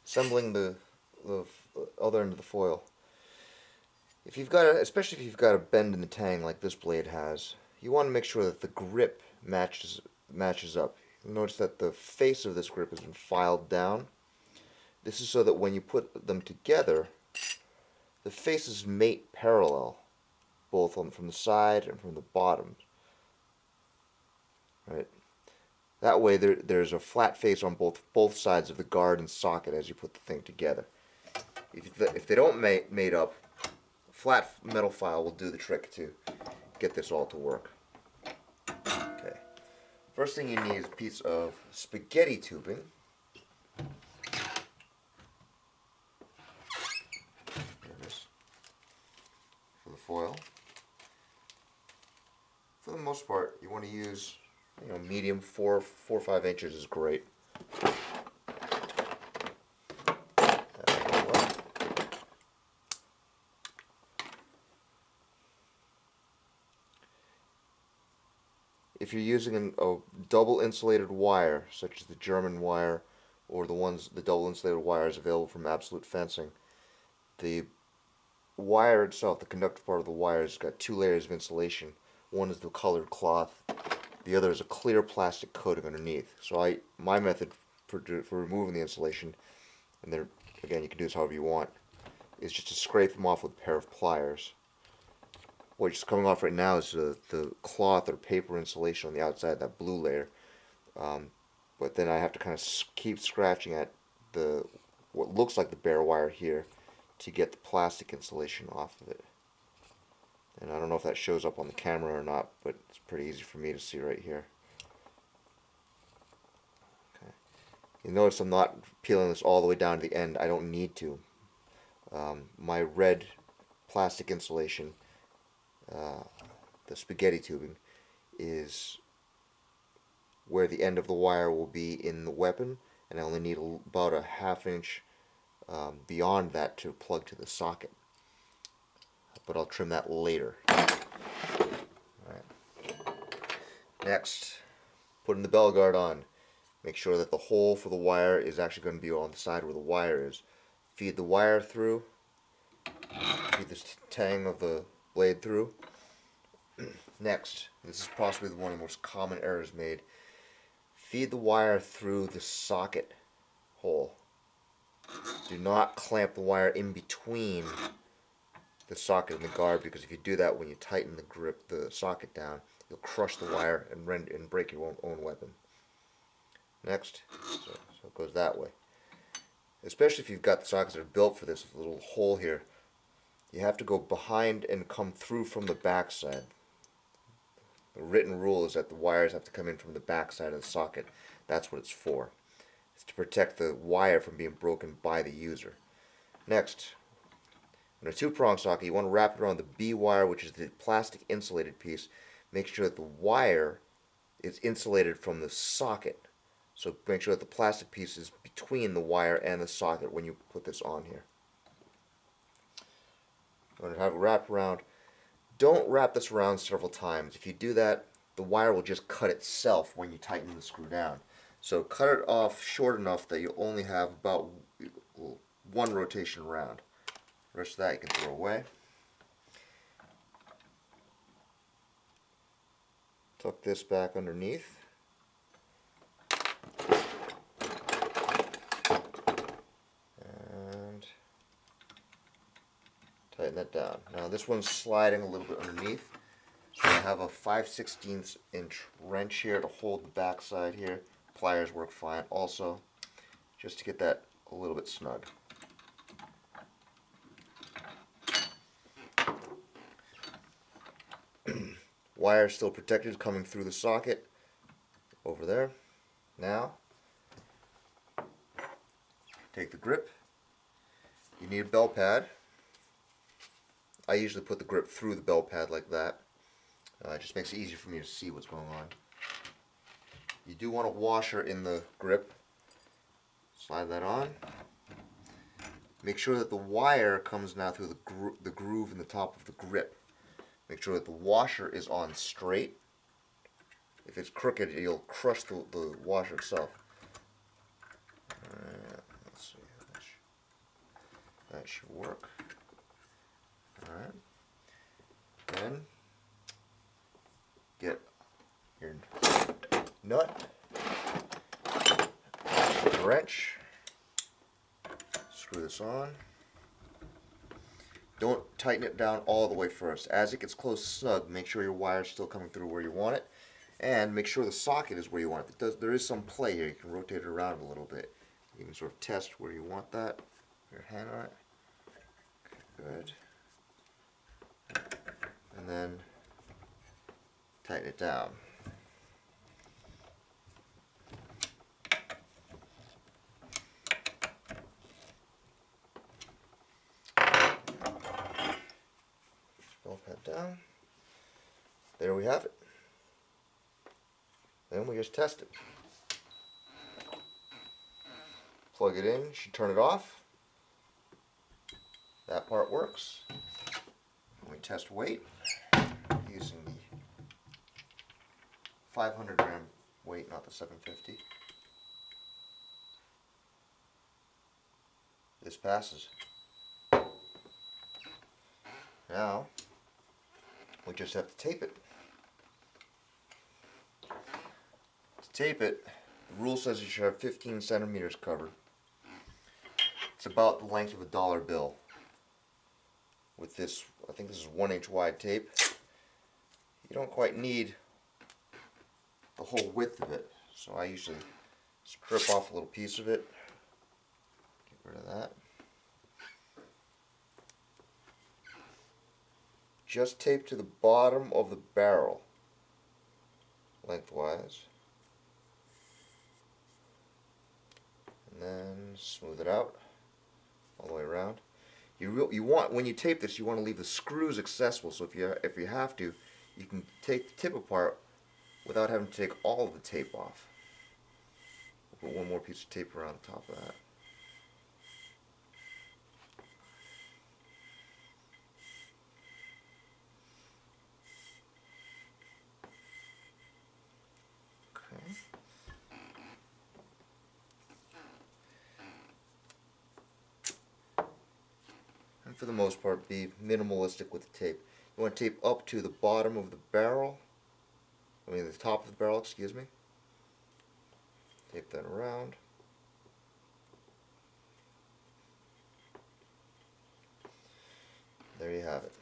assembling the other end of the foil. If you've got especially if you've got a bend in the tang like this blade has, you want to make sure that the grip matches up. You'll notice that the face of this grip has been filed down. This is so that when you put them together, the faces mate parallel, both from the side and from the bottom. Right. That way there's a flat face on both sides of the guard and socket as you put the thing together. If they don't mate up, a flat metal file will do the trick to get this all to work. Okay. First thing you need is a piece of spaghetti tubing. There it is. For the foil. For the most part, you want to use, medium, 4 or 5 inches is great. If you're using a double insulated wire, such as the German wire or the double insulated wires available from Absolute Fencing, the wire itself, the conductive part of the wire, has got 2 layers of insulation. One is the colored cloth, the other is a clear plastic coating underneath. So my method for removing the insulation, and there again you can do this however you want, is just to scrape them off with a pair of pliers. What's coming off right now is the cloth or paper insulation on the outside, that blue layer. But then I have to kind of keep scratching at what looks like the bare wire here to get the plastic insulation off of it. And I don't know if that shows up on the camera or not, but it's pretty easy for me to see right here. Okay. You notice I'm not peeling this all the way down to the end. I don't need to. My red plastic insulation, the spaghetti tubing, is where the end of the wire will be in the weapon, and I only need about a ½ inch beyond that to plug to the socket. But I'll trim that later. Alright. Next, putting the bell guard on. Make sure that the hole for the wire is actually going to be on the side where the wire is. Feed the wire through. Feed the tang of the blade through. Next, this is possibly one of the most common errors made. Feed the wire through the socket hole. Do not clamp the wire in between the socket and the guard, because if you do that, when you tighten the socket down, you'll crush the wire and break your own weapon. Next, so it goes that way. Especially if you've got the sockets that are built for this little hole here, you have to go behind and come through from the back side. The written rule is that the wires have to come in from the back side of the socket. That's what it's for. It's to protect the wire from being broken by the user. Next, on a 2-prong socket, you want to wrap it around the B wire, which is the plastic insulated piece. Make sure that the wire is insulated from the socket. So make sure that the plastic piece is between the wire and the socket when you put this on here. You want to have it wrapped around. Don't wrap this around several times. If you do that, the wire will just cut itself when you tighten the screw down. So cut it off short enough that you'll only have about 1 rotation around. The rest of that you can throw away. Tuck this back underneath. And tighten that down. Now this one's sliding a little bit underneath. So I have a 5/16 inch wrench here to hold the back side here. Pliers work fine also, just to get that a little bit snug. Wire still protected, coming through the socket over there. Now, take the grip. You need a bell pad. I usually put the grip through the bell pad like that. It just makes it easier for me to see what's going on. You do want a washer in the grip. Slide that on. Make sure that the wire comes now through the groove in the top of the grip. Make sure that the washer is on straight. If it's crooked, you'll crush the washer itself. Let's see, that should work. Alright. Then get your nut, wrench, screw this on. Don't tighten it down all the way first. As it gets close to snug, make sure your wire is still coming through where you want it, and make sure the socket is where you want it. There is some play here. You can rotate it around a little bit. You can sort of test where you want that. Your hand on it. Good. And then tighten it down. Both head down. There we have it. Then we just test it. Plug it in, should turn it off. That part works. We test weight using the 500 gram weight, not the 750. This passes. Now, we just have to tape it. To tape it, the rule says you should have 15 centimeters covered. It's about the length of a dollar bill. With this, I think this is 1-inch wide tape. You don't quite need the whole width of it, so I usually strip off a little piece of it. Get rid of that. Just tape to the bottom of the barrel, lengthwise, and then smooth it out all the way around. You want, when you tape this, you want to leave the screws accessible. So if you have to, you can take the tip apart without having to take all of the tape off. We'll put one more piece of tape around the top of that. Okay. And for the most part, be minimalistic with the tape. You want to tape up to the bottom of the barrel. I mean the top of the barrel, excuse me. Tape that around. There you have it.